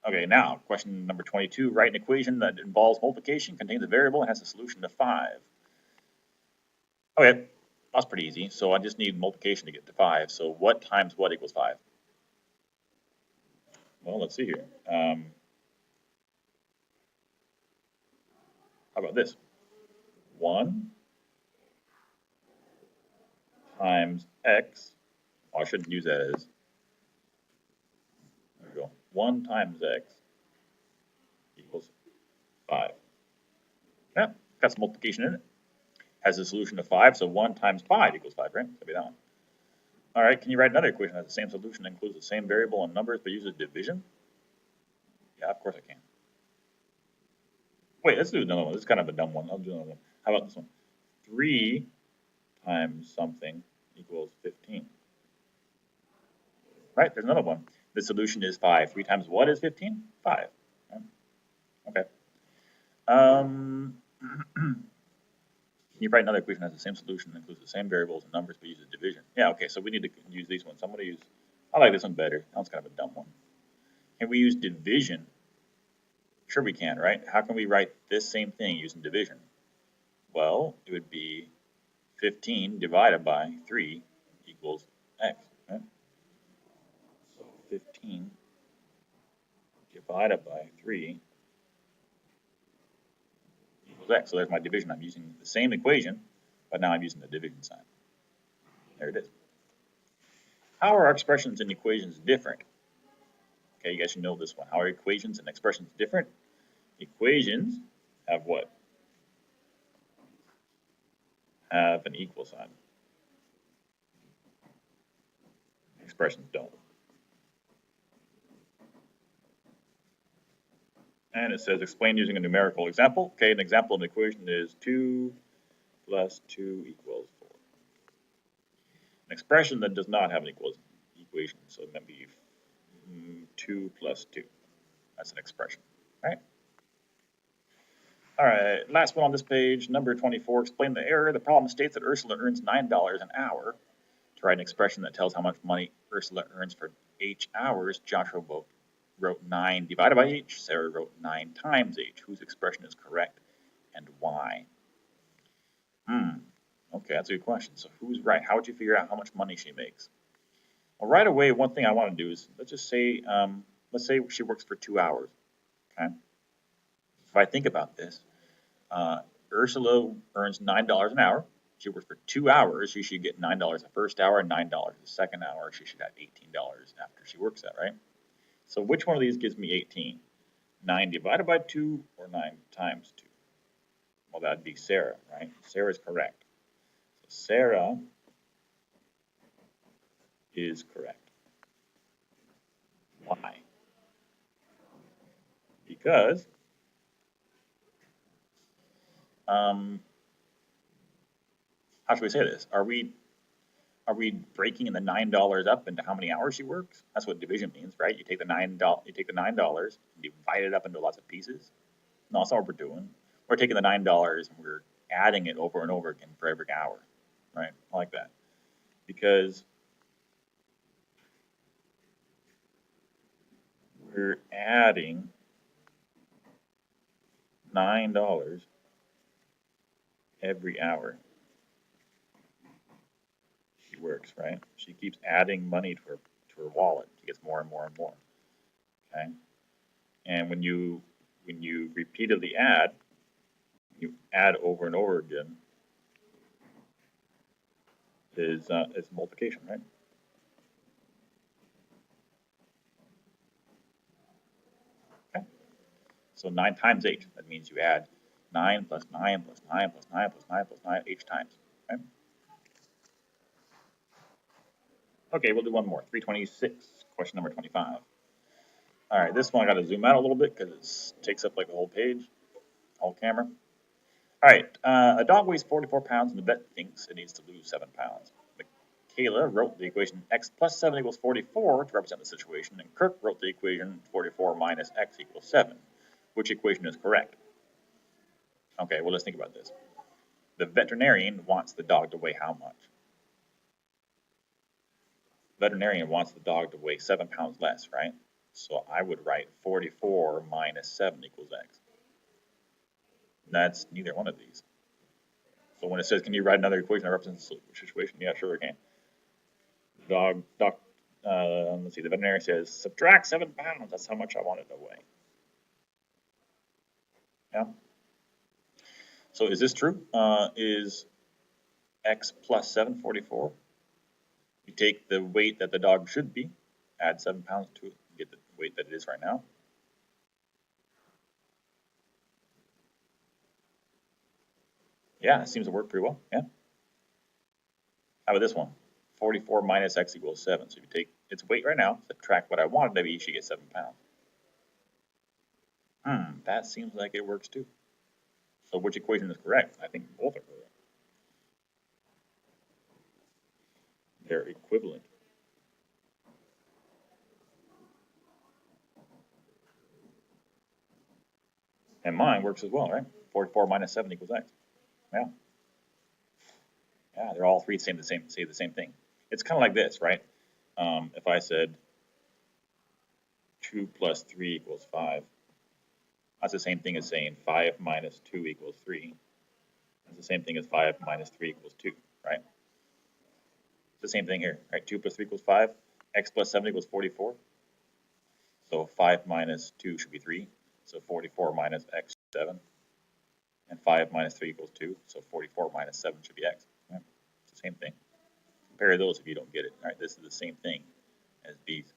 Okay, now question number 22. Write an equation that involves multiplication, contains a variable, and has a solution to 5. Okay, that's pretty easy. So I just need multiplication to get to 5. So what times what equals 5? Well, let's see here. How about this? 1 times x. Oh, I shouldn't use that as. There we go. 1 times x equals 5. Yeah, got some multiplication in it. Has a solution to 5, so 1 times 5 equals 5, right? That'd be that one. All right, can you write another equation that has the same solution, includes the same variable and numbers, but uses division? Yeah, of course I can. Wait, let's do another one. This is kind of a dumb one. I'll do another one. How about this one? 3 times something equals 15. Right, there's another one. The solution is 5. 3 times what is 15? 5. Right? Okay. Can you write another equation that has the same solution, includes the same variables and numbers, but uses division? Yeah, okay, so we need to use these ones. So I'm going to use, I like this one better. That one's kind of a dumb one. Can we use division? Sure we can, right? How can we write this same thing using division? Well, it would be 15 divided by 3 equals x, right? So 15 divided by 3 equals x. So there's my division. I'm using the same equation, but now I'm using the division sign. There it is. How are expressions and equations different? Okay, you guys should know this one. How are equations and expressions different? Equations have what? Have an equal sign. Expressions don't. And it says explain using a numerical example. Okay, an example of an equation is 2 plus 2 equals 4. An expression that does not have an equation, so it might be 2 plus 2. That's an expression, right? All right, last one on this page, number 24. Explain the error. The problem states that Ursula earns $9 an hour. To write an expression that tells how much money Ursula earns for H hours, Joshua wrote 9 divided by H. Sarah wrote 9 times H. Whose expression is correct and why? Okay, that's a good question. So who's right? How would you figure out how much money she makes? Well, right away, one thing I want to do is let's say she works for 2 hours. Okay. If I think about this, Ursula earns $9 an hour. She works for 2 hours. She should get $9 the first hour and $9 the second hour. She should have $18 after she works that, right? So which one of these gives me 18? 9 divided by 2 or 9 times 2? Well, that'd be Sarah, right? Sarah is correct. So Sarah is correct. Why? Because how should we say this? Are we breaking the $9 up into how many hours she works? That's what division means, right? You take the $9 and divide it up into lots of pieces. No, that's not what we're doing. We're taking the $9 and we're adding it over and over again for every hour, right? I like that because we're adding $9 every hour she works, right? She keeps adding money to her wallet. She gets more and more and more. Okay, and when you repeatedly add, you add over and over again, is multiplication, right? Okay, so 9 times 8. That means you add 9 plus 9 plus 9 plus 9 plus 9 plus 9 each times. Okay, okay, we'll do one more. 326, question number 25. All right, this one I got to zoom out a little bit because it takes up like the whole page, whole camera. All right, a dog weighs 44 pounds and the vet thinks it needs to lose 7 pounds. Michaela wrote the equation x plus 7 equals 44 to represent the situation, and Kirk wrote the equation 44 minus x equals 7. Which equation is correct? Okay, well, let's think about this. The veterinarian wants the dog to weigh how much? The veterinarian wants the dog to weigh 7 pounds less, right? So I would write 44 minus 7 equals x. That's neither one of these. So when it says, can you write another equation that represents the situation? Yeah, sure I can. Let's see, the veterinarian says, subtract 7 pounds. That's how much I wanted to weigh. Yeah. So is this true? Is x plus 7 44? You take the weight that the dog should be, add 7 pounds to it, get the weight that it is right now. Yeah, it seems to work pretty well. Yeah. How about this one? 44 minus x equals 7. So if you take its weight right now, subtract what I wanted to be, you should get 7 pounds. That seems like it works too. So which equation is correct? I think both are correct. They're equivalent. And mine works as well, right? 44 minus 7 equals x. Yeah. Yeah, they're all three say the same thing. It's kind of like this, right? If I said 2 plus 3 equals 5, that's the same thing as saying 5 minus 2 equals 3. That's the same thing as 5 minus 3 equals 2, right? It's the same thing here, right? 2 plus 3 equals 5. X plus 7 equals 44. So 5 minus 2 should be 3. So 44 minus x 7. And 5 minus 3 equals 2. So 44 minus 7 should be x. Right? It's the same thing. Compare those if you don't get it. All right, this is the same thing as these.